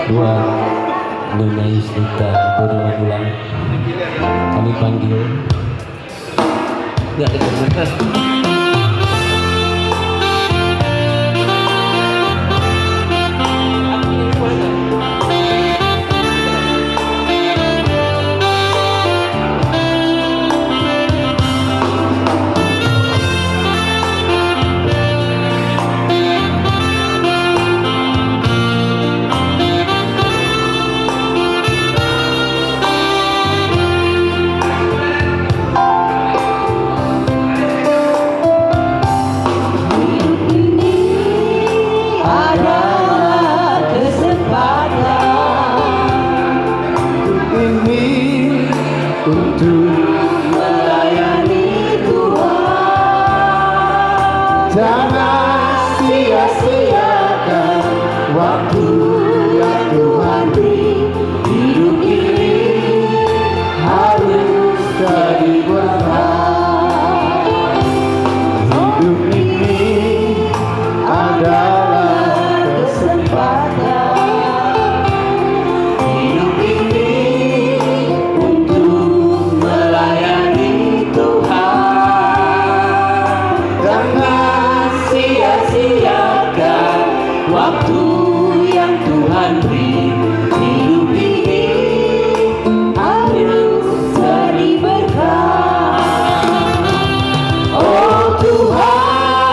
Dua Nona Yusnita baru pulang, kami panggil nggak ada. Untuk melayani Tuhan, jangan sia-siakan waktu yang Tuhan beri. Hidup ini harus jadi berkah. Hidup ini adalah kesempatan. Waktu yang Tuhan beri, hidup ini harus jadi berkah. Oh Tuhan,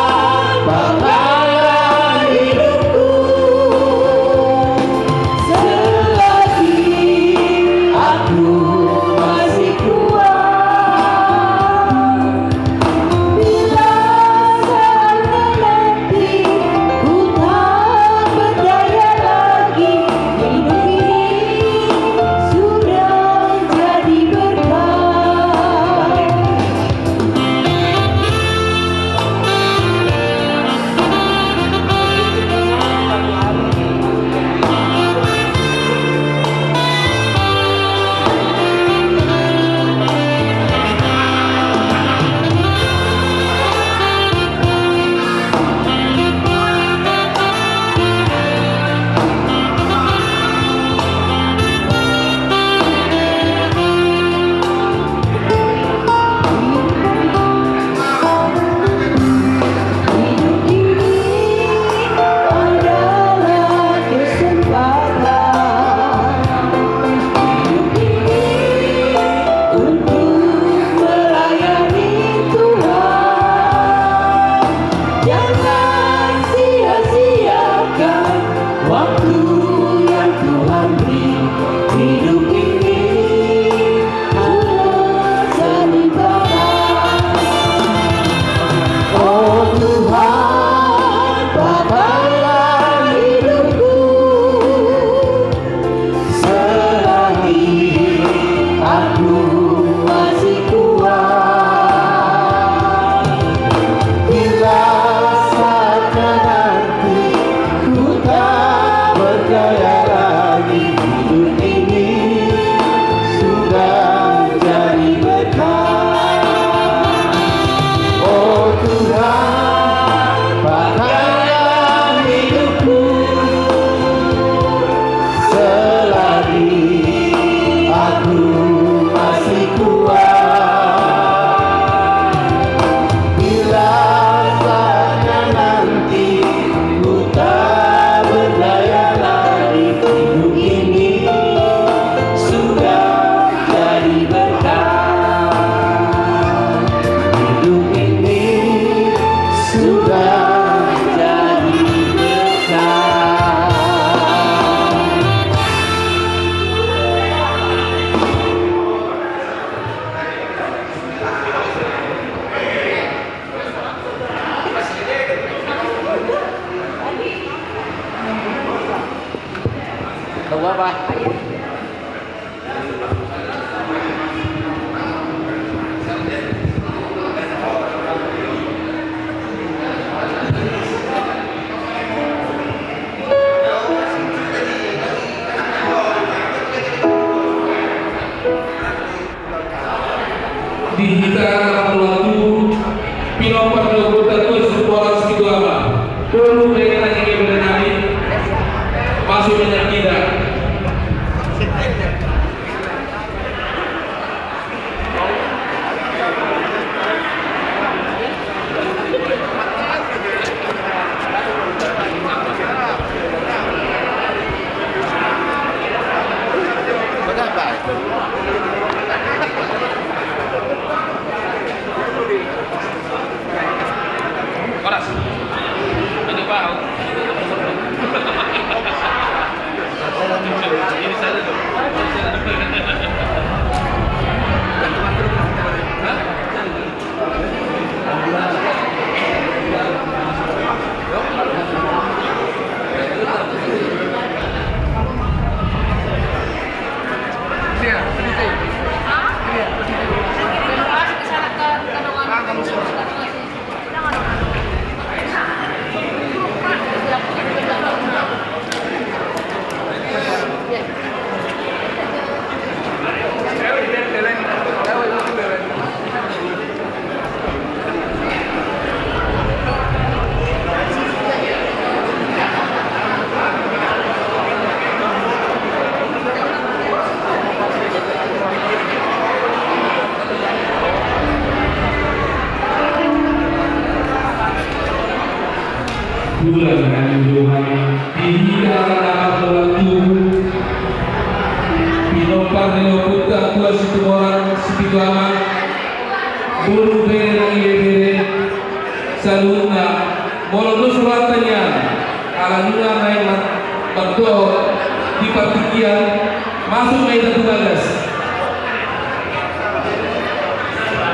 pakailah hidupku selagi aku masih kuat. Bila saatnya nanti ku Lagu apa? Di kita lagu Pinopa Parlo Kota Sebuah Situama perlu mereka yang berani masuk minyak kita. Paras. Ini Pak. Ini saya dulu. Bulan Tuhan tidak dapat waktu Pinopar Neoputa Tua Situboran Situama Bulu Bere Bere Saluna Molono Suratanya Alanuna Naik Bakto di Patikian masuk Maida Tugagas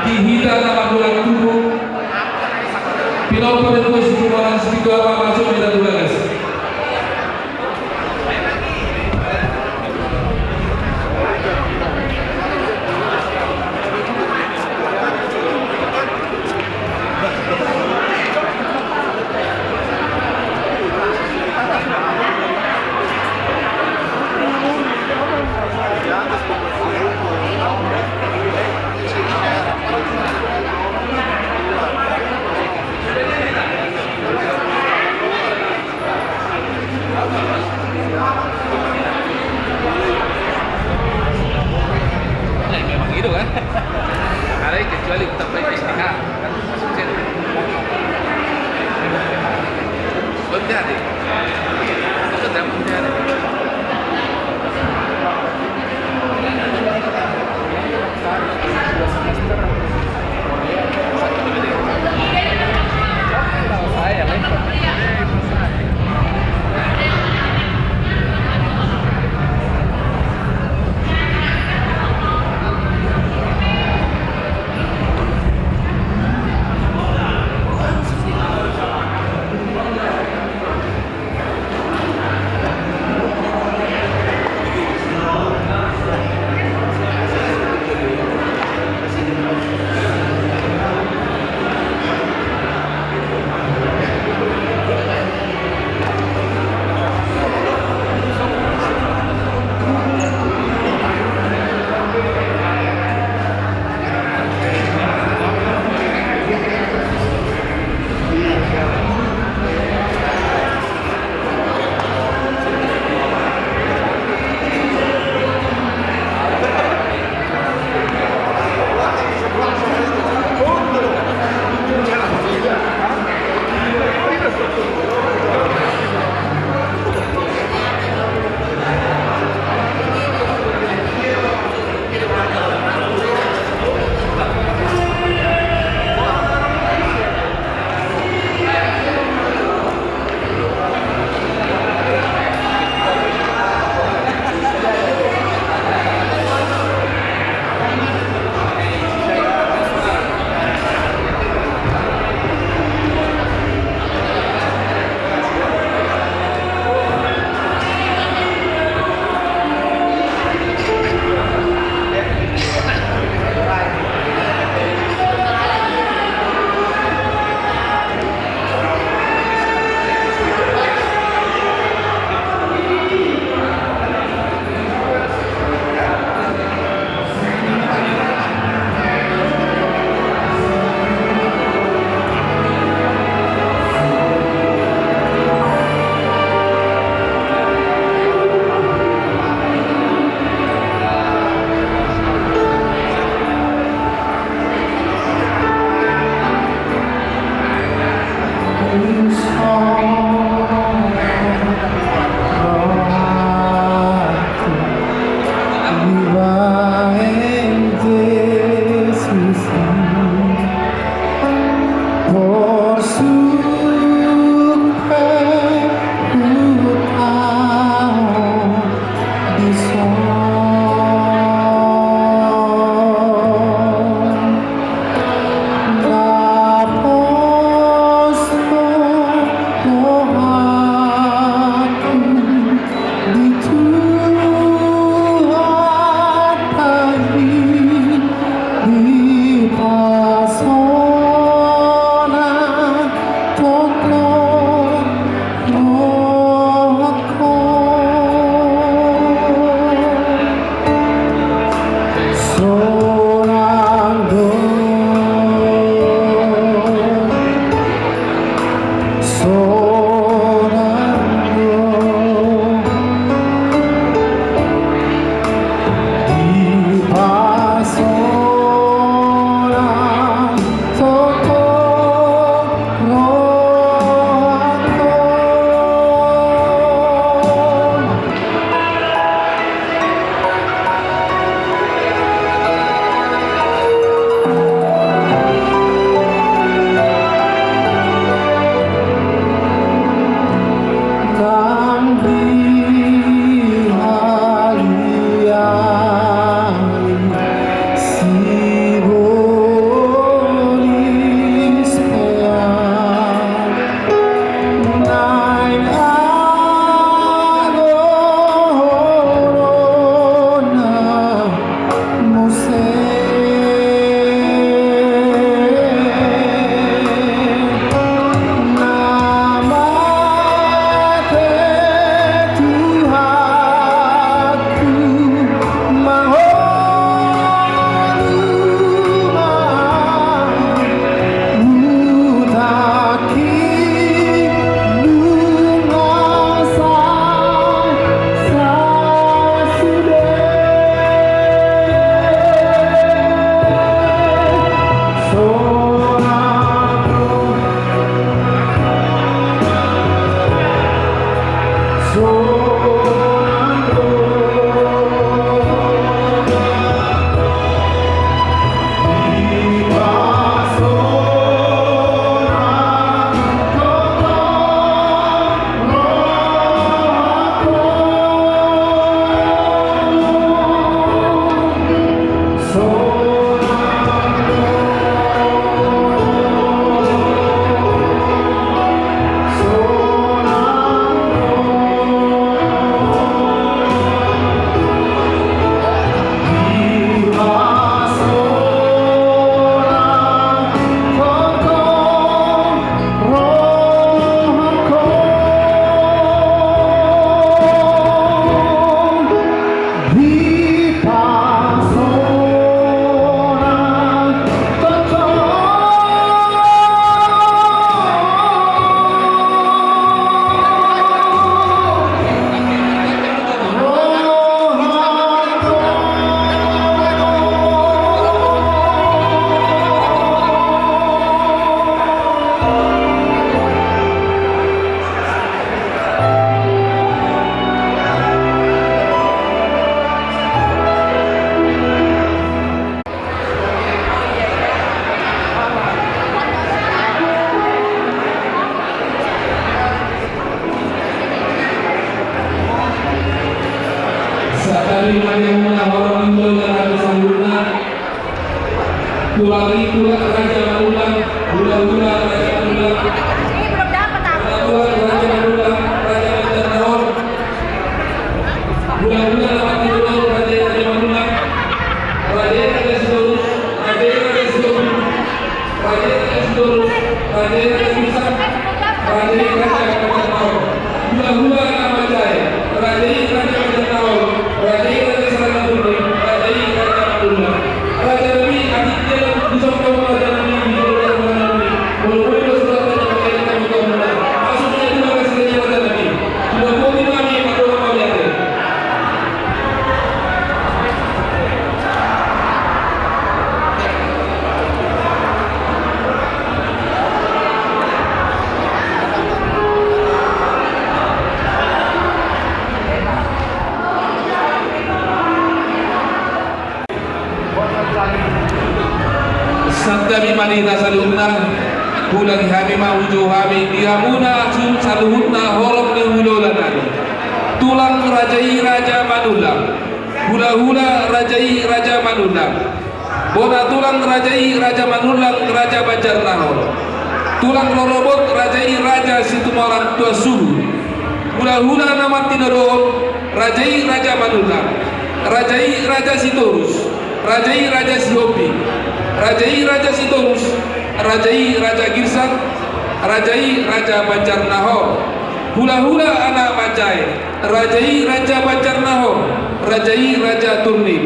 Dihita nama bulan tubuh Pinopar Tua Situboran Situama masuk Maida Tugagas. Sabda Bimani Nasaluna Hulang hami ma wujuh hami dihamuna asul saluhutna horok ni hulolanani. Tulang rajai raja manulang. Hula-hula rajai raja manulang. Bona tulang rajai raja manulang raja Banjar Nahor. Tulang lorobot rajai raja Situmorang tua suhu. Hula-hula nama tinodom rajai raja manulang. Rajai raja Sitorus. Rajai raja Sihopi. Rajai raja Sitorus. Rajai raja Girsang. Rajai raja Banjar Nahor. Hula-hula anak Majai. Rajai raja Banjar Nahor. Rajai raja Turnip.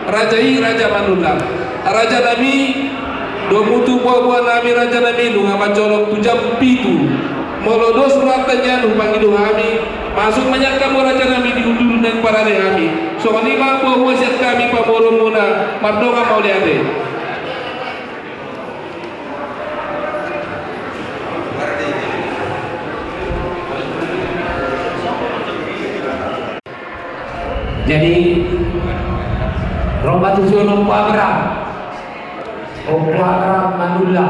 Rajai raja Manulang. Raja nami do mutu buah-buah nami raja nami lu ngapa colok tu jam pitu molodos ratanya lu pangidu kami masuk banyak kamu raja nami diundur dan para kami so ni ma buah wasiat kami pamoro muna mardonga mau lihat. Jadi romba tujuh lomba beram Opa Manula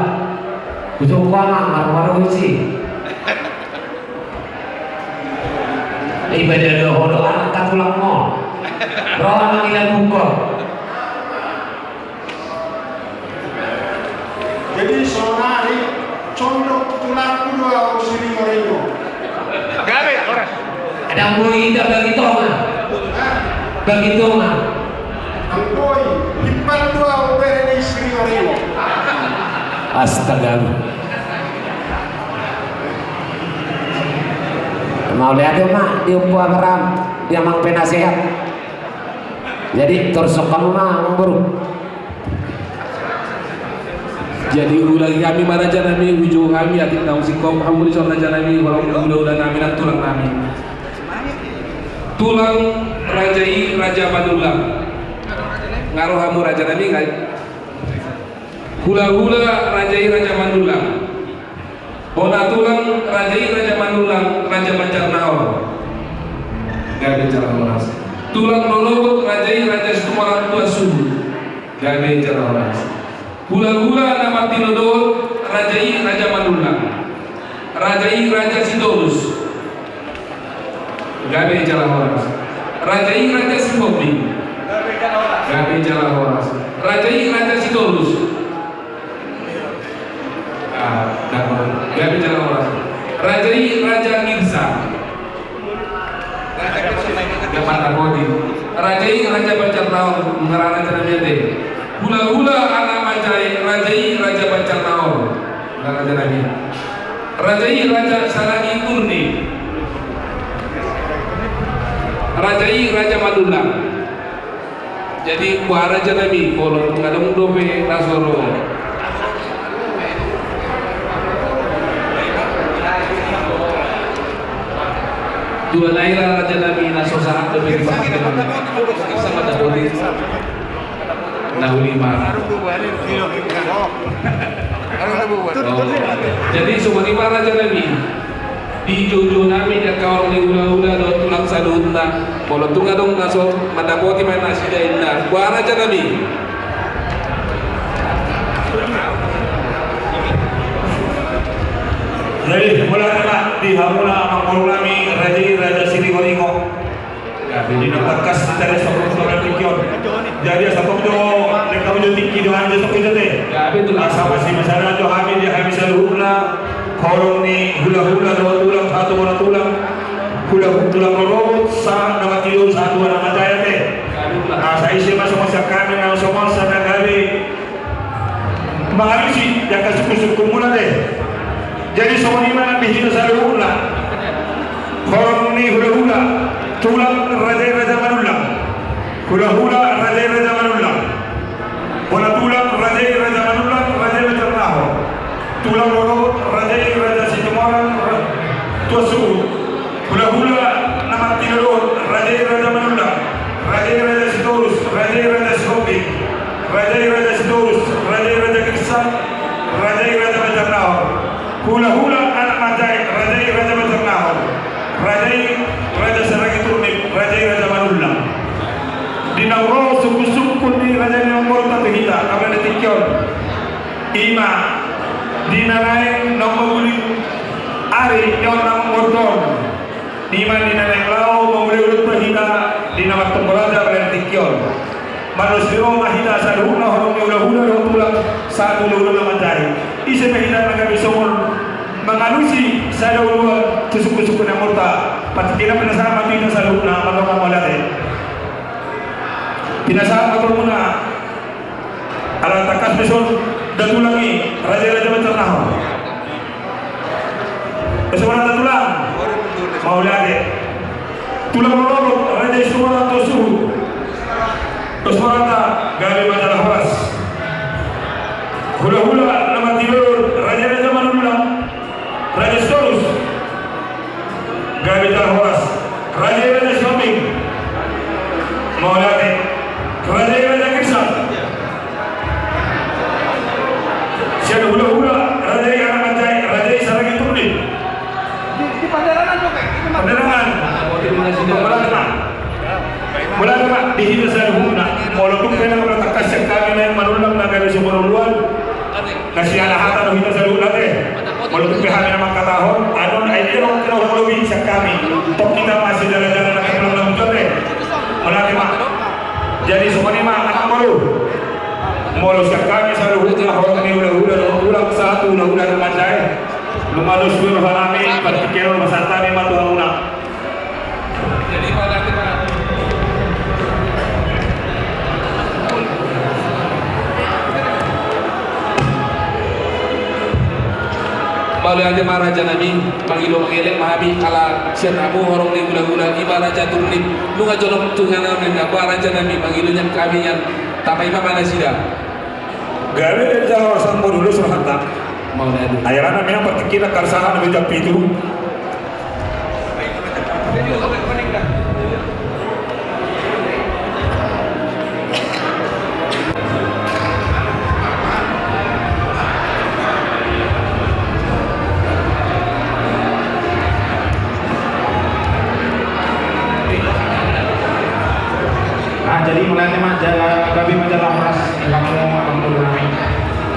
Ujung Kwana Marwaro Uci Ibadah dohoro anak katulang mo roh anak ilan buko. Jadi sonari condok tulang dua usiri moreno. Gabe orang. Ada mui indah bagi tonga bagi tonga Angkoi hipan dua upere usiri moreno. astaga mau lihat ya mak di Upua Beram dia mang penasehat jadi torsok kamu mah buru Jadi ulang kami maraja nami wujud kami atik tahu sikom hamuli soal raja nami walau udah nami dan tulang nami tulang rajai raja Manulang ngaruh hamu raja nami nggak hula-hula rajai raja Manulang bona tulang rajai raja Manulang raja Banjar Nahor gak bicara horas tulang lolobot rajai raja Situmorang tua suhu gak bicara horas hula-hula nama tinodol rajai raja Manulang rajai raja Sitorus gak bicara horas rajai raja Sihopi gak bicara horas rajai raja Sitorus gak bicara horas rajai raja Girsang gak mata bodi rajai raja Banjar Nahor mengarah raja Nabi hula-hula anak Majai rajai raja Banjar Nahor raja Nabi rajai raja Salangi Turni rajai raja Manulang. Jadi buah raja Nabi kalau ngadong dobe nasoro dua naira raja Nabi nasosa lebih dipakai sama dabodi nahulima. Jadi sumberima raja Nabi di jojo nami dan kawan ni hula-hula do tulang sadunna kalau tunga dong naso madapoti main nasi dainna buah raja Nabi. Jadi mula kena di hamula mangkolami raja Siri Goringo. Jadi dapat kas dari seorang pikion. Jadi satu tu mereka menjadi tinggi dengan jasa kita. Asal masih misalnya tu kami dia kami seluruhnya korong ni hula-hula dua tulang satu orang tulang tulang robot sah nama tidur satu nama jaya te. Saya isi masa kami nama semua sana kali menghabisi yang suku-suku mula deh. Jadi semua ni mana bihina seluruhnya korong ni hula-hula tulang raja Manulang hula-hula raja Manulang bola tulang raja Manulang raja Banjar Nahor tulang lorot raja Situmorang tua suhu hula-hula nama tinodol raja Manulang raja Sitorus raja Sihopi raja Sitorus raja Girsang raja Banjar Nahor hula-hula anak Majai raja Banjar Nahor raja Salangi Turnip raja Manulang di Nauro suku-suku ni raja yang baru tak kita apa detikon ima di dinanaing nang maguling ari nyon nang mordon di mana dinanaing lau mamuli ulut mahida di nama temporaja berentikyon manusia mahida saduhna horong hula-hula dong tulang satu lulu nama jari isi mahida naga bisomor mengalusi saduhna tusuk-tusuk na murta patikira pinasama pina saduhna malonga malate pinasama muna ala takas besok datulangi raja-raja Macernaho kesemuanya datulang mau lihat tulang melolok raja Ismora Tosuhu kesemuanya gawe majalah horas hula-hula nama tidur raja-raja Manulang raja Storus gawe majalah horas raja-raja Syoming mau lihat raja-raja Kirsan siapa hula-hula raja yang anjay raja saragi turni Di Panderangan dong, ini mah. panderangan mulai dihina saya huna walaupun kena meletakkan sekali yang manulang naga di sumber luar kasih anak hata hina saya huna teh walaupun kehadiran maka tahun anon aja orang kena lebih sekali tok kita masih jalan-jalan naga belum teh mulai jadi semuanya mah anak baru molo sekali saya huna orang ini udah satu udah macai lumalus dulu halami berpikiran masanta ni matu huna Jadi pada kita Balu ade maraja nami mangilo mangelek mahabi kala siat abu horong ni gula-gula iba raja turnip lunga jolok tungana men apa raja nami mangilo nyam kami yang tapai mana sida gawe dari jalan orang dulu suruh hantar mau ade ayarana memang pertikira karsahan lebih japi itu jadi mulai tema jaga gabi majalah horas kamu guru kami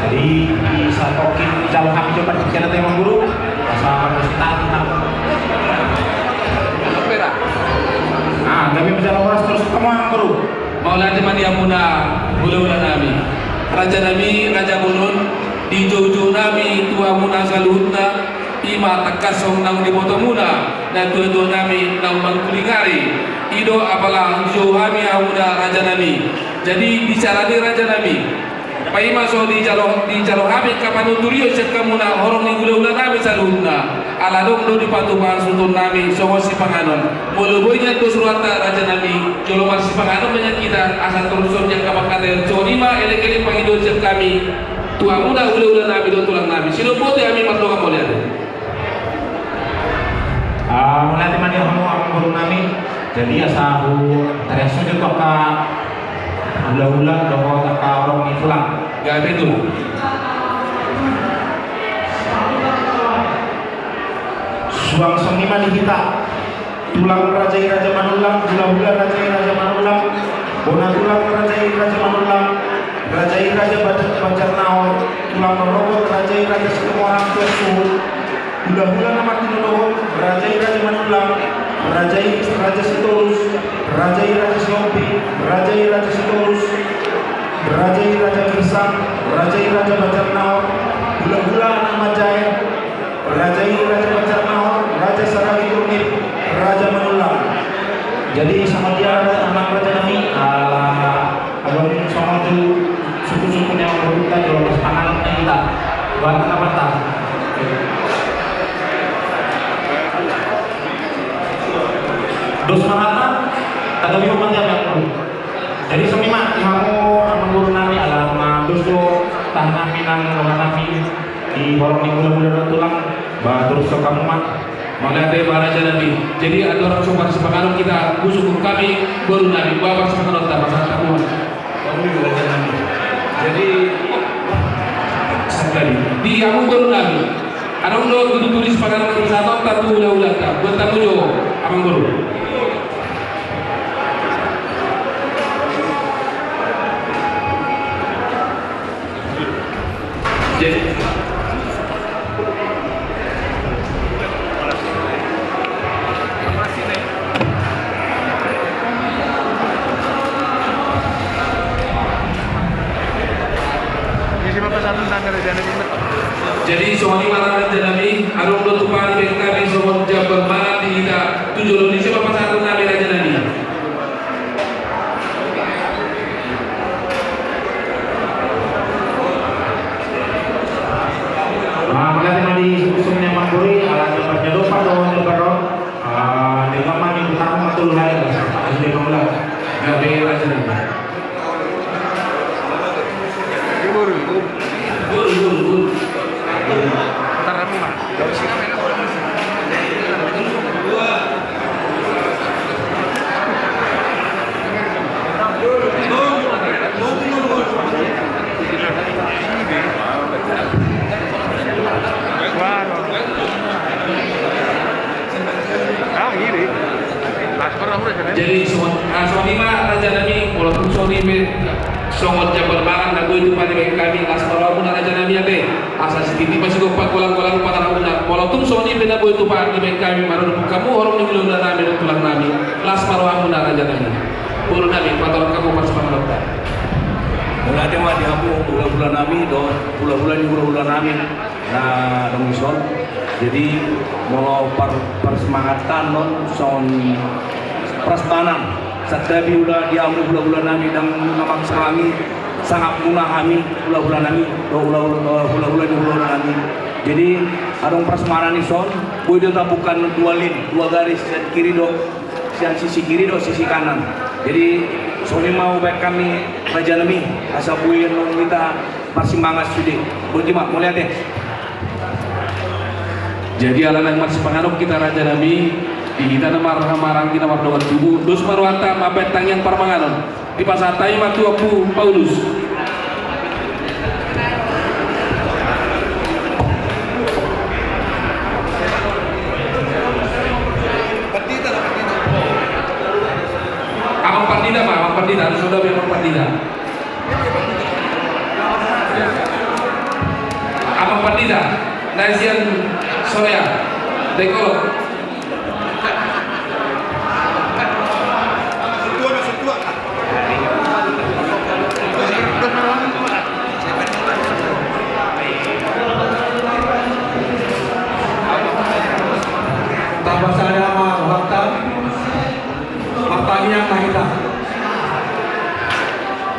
jadi bisa tokin jalan kami coba bicara tema guru pasal start gabi majalah horas terus kamu guru Maulana teman yang muna hula-hula nami raja nami raja bunun di jojo nami tua muna saluhutna ima takasong nang di moto muna dan tua nami nang mangkulingari ido apalah johami amuda raja nami jadi bicara di raja nami pai maso di jalo habis kapan uturio set kamuna horong ni gula-gula nami saluhna ala dong do di patuban sutun nami songo si panganon muluboynya to surata raja nami jolo mas si panganon banyak kita asal terusun yang kapakate sonima elek-elek pangido set kami tua muda gula-gula nami do tulang nami sino pote ami matlo kamu lihat mulai tema dia kamu guru kami jadi asahu tereso juga ka hula-hula doho ka orang pulang gak itu suang seniman kita tulang raja Manulang hula-hula raja Manulang bona tulang raja Manulang raja Macernaho tulang robot raja semua orang tua hula-hula nama Tinodoho raja Manulang raja Sitorus raja Siompi raja Sitorus raja Kirsang raja Macernaho hula-hula nama Jaya raja Macernaho raja Saragi Turnip raja Manulang jadi sama dia anak raja nami alun sama tu suku-suku yang berbuta jual pangan kita buat apa dos manata tagabi mo yang jadi semima imamu mengguru nami alam doso tahan nami nang nami di borong ni mula-mula tulang terus ke kamu mak Mengenai raja nabi jadi ada orang sopan sepanganon kita busuk kami baru nabi bawa sepanganon tak masalah tamuan kamu raja nami jadi sekali di kamu baru nabi ada orang tulis sepanganon bersatu tak ulah-ulah tak buat tamu jo abang baru Jadi sonima raja nami walaupun sonime songot jabar mangan na itu pada kami asmara pun raja nami ate asas titi masih gopak kolang-kolang pada ramuna walaupun soni bena itu pada kami marun kamu orang ni belum nami dan tulang nami asmara pun raja nami pun nami pada kamu pas pangalota. Wala dia mah dihamu bulan-bulan nami do bulan-bulan nami na dong ison. Jadi mau persemangatan non son prastanan sadabi ulah dihamu bulan-bulan nami dan namak serami sangat munah kami bulan-bulan nami do bulan-bulan nami. Jadi adong prasmanan ison boy dia tapukan dua garis dan kiri do yang sisi kiri do sisi kanan. Jadi soalnya mau baik kami raja nami asa buin nong kita masih mangas sudah boleh mak mau lihat ya. Jadi alang masih pengaruh kita raja nami di kita marang kita mardogan tubuh dos marwata mabetang yang parmanganon di pasatai matu aku Paulus. Amang partida harus sudah memang partida. Amang partida, Naisian Sorea, Dekolo. Tambah saya mah waktu matanya mahita.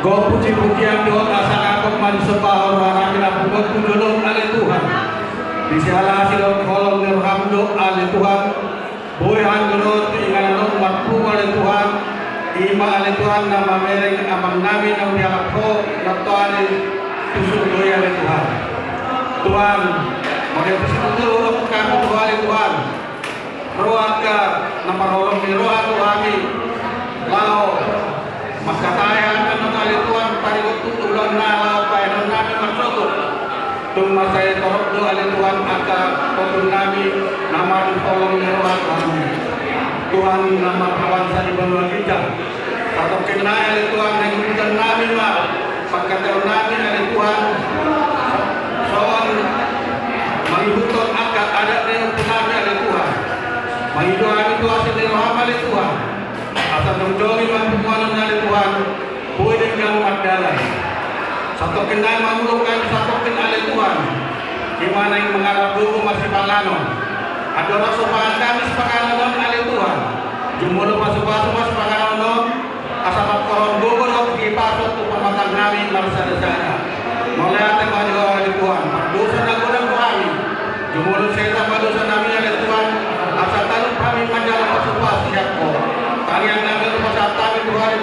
Go puji-pujian doa asa akok mansepah orang kira buat pujulung oleh Tuhan. Disihala silong kolong nirhamdo oleh Tuhan. Buihan gelot inganon matpu oleh Tuhan. Ima oleh Tuhan nama mereng amang nami nang dialakho naptuani tusuk doya oleh Tuhan. Tuhan, mungkin bersyukur kamu oleh Tuhan. Rohat ka namarolong ni rohat kami. Lalu maskatayan kan kali Tuhan parigot tutulan na law paenon namin magsugod. Tung masaya torok do ali Tuhan aka potong namin naman tolong ni rohat kami. Tuhan nama kawan sa ibang kita. Atau kena ali Tuhan na ibutan namin ma pagkataon namin ali Tuhan. Soal manghibuton aka ada rin namin ali Tuhan. Manghibuton itu asal ni rohat ali Tuhan. Asal menjoli mampuan dari Tuhan, boleh dengan madalai. Satu kenal mamulukan satu kenal Tuhan. Gimana yang mengarap dulu masih pangano. Ada rasa pangan kami sepangano oleh Tuhan. Jumlah masuk sepangano. Asal koron gugur di pasok tu pematang kami marsa desana. Melihat tempat oleh Tuhan. Dosa dan godang kami. Jumlah setan dosa kami oleh Tuhan. Asal taruh kami menjalan masuk siap kau. Kalian nabi kepada kami Tuhan,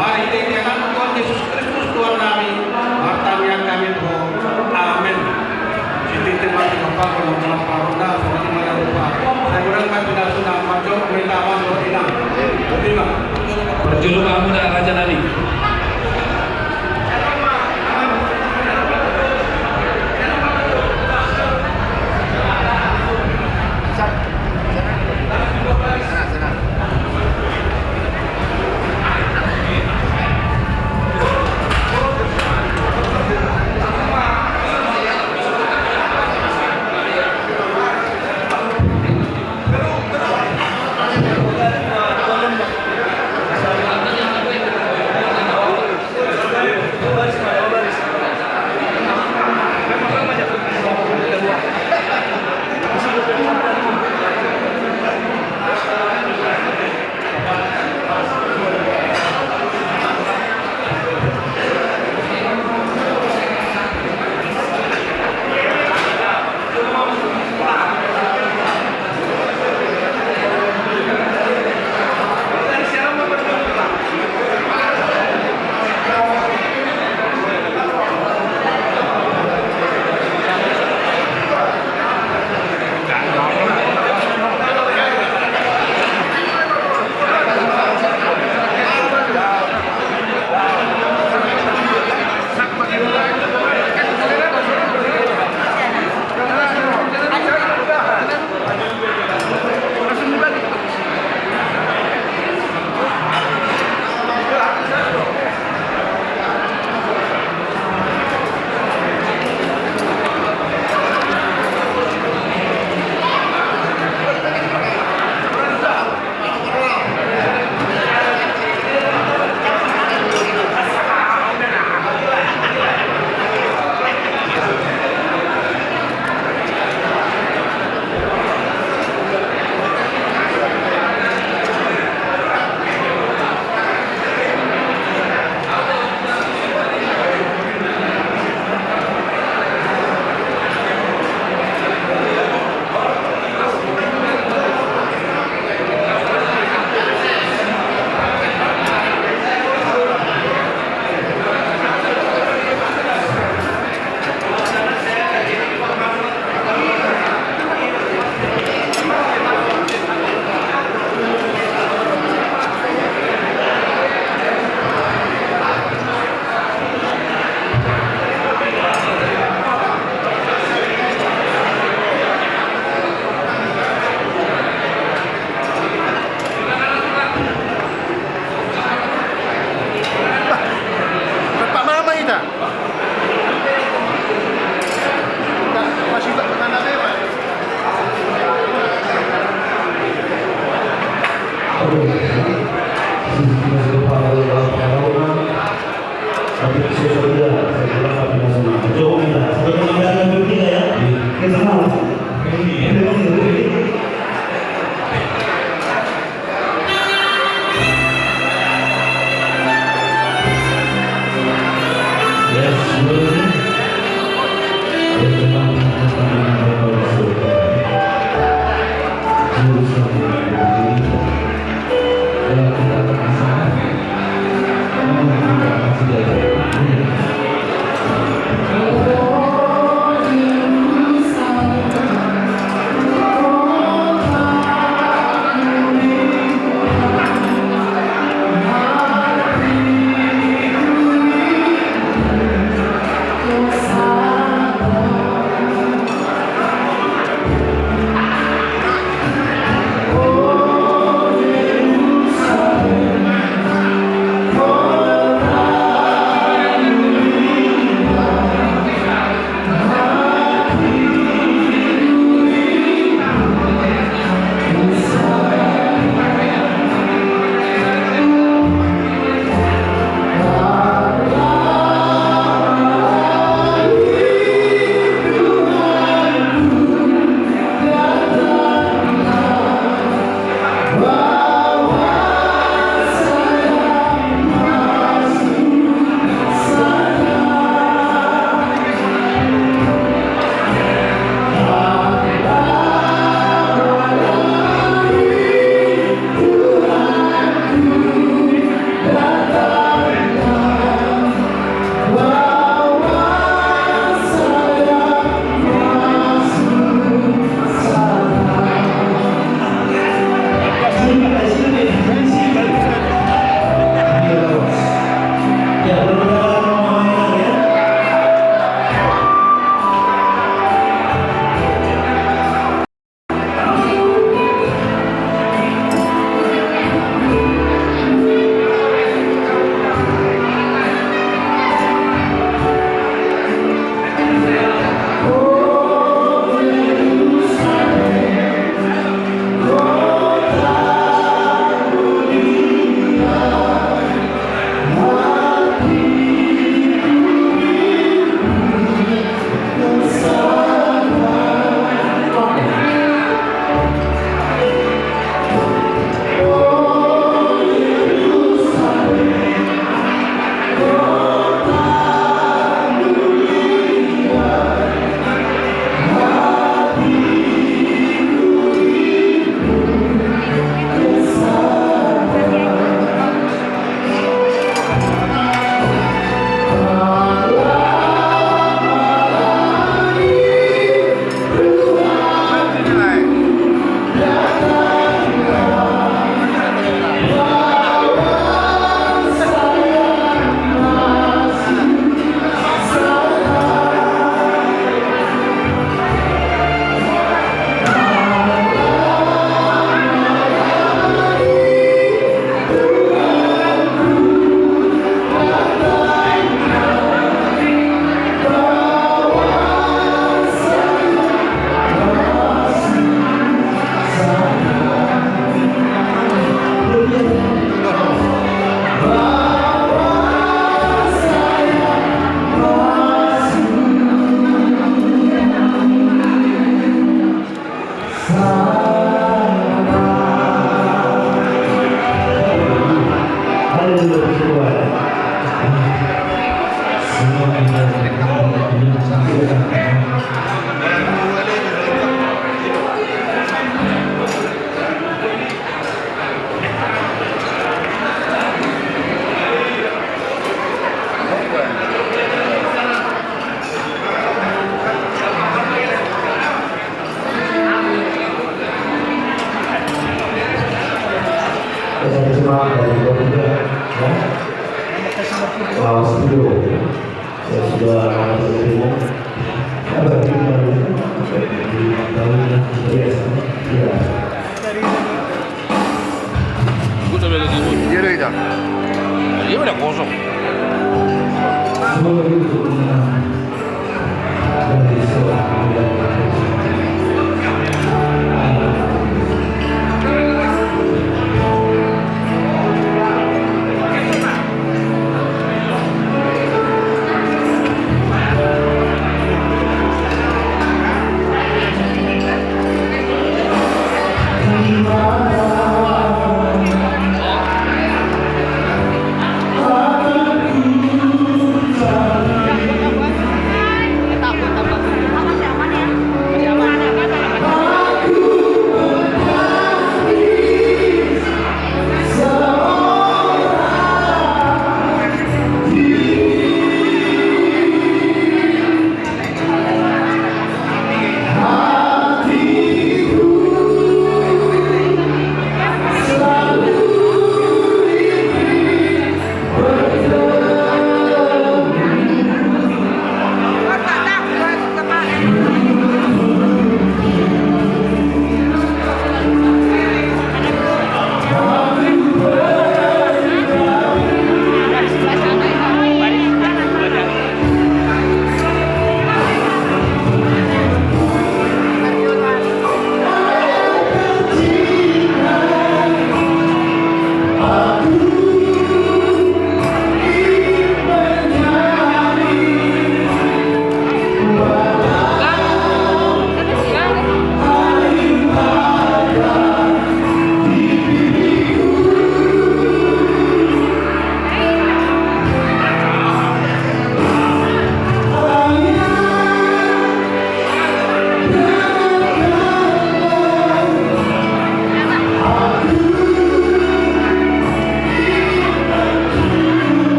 mari kita ingat Tuhan Yesus Kristus Tuhan kami, martabat yang kami Tuhan. Amin. Siti termati bapak kalau dalam parona seperti mana rupa. Saya kurang kami dah sudah macam perintahan rohina. Terima. Berjuluk Amuda Raja Nabi.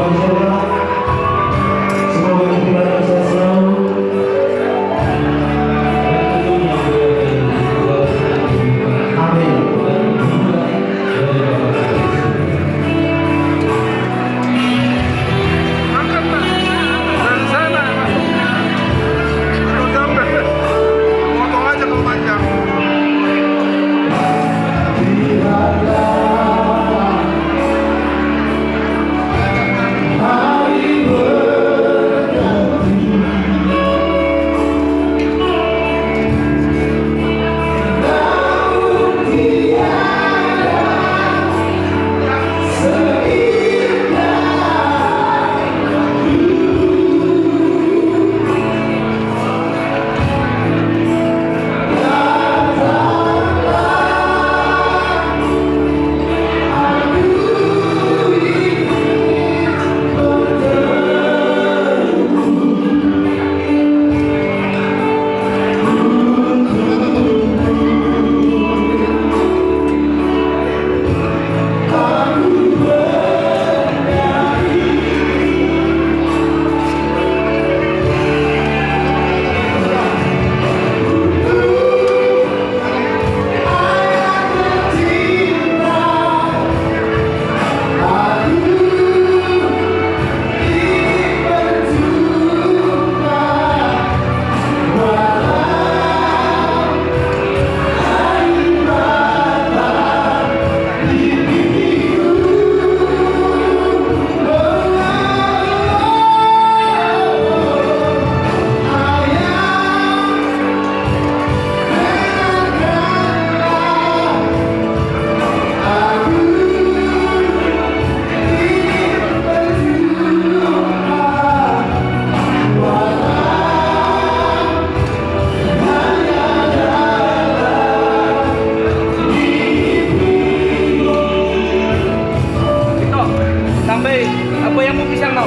di surga. Semoga kehidupan saya selalu amin. Sampai apa yang mau pisang mau?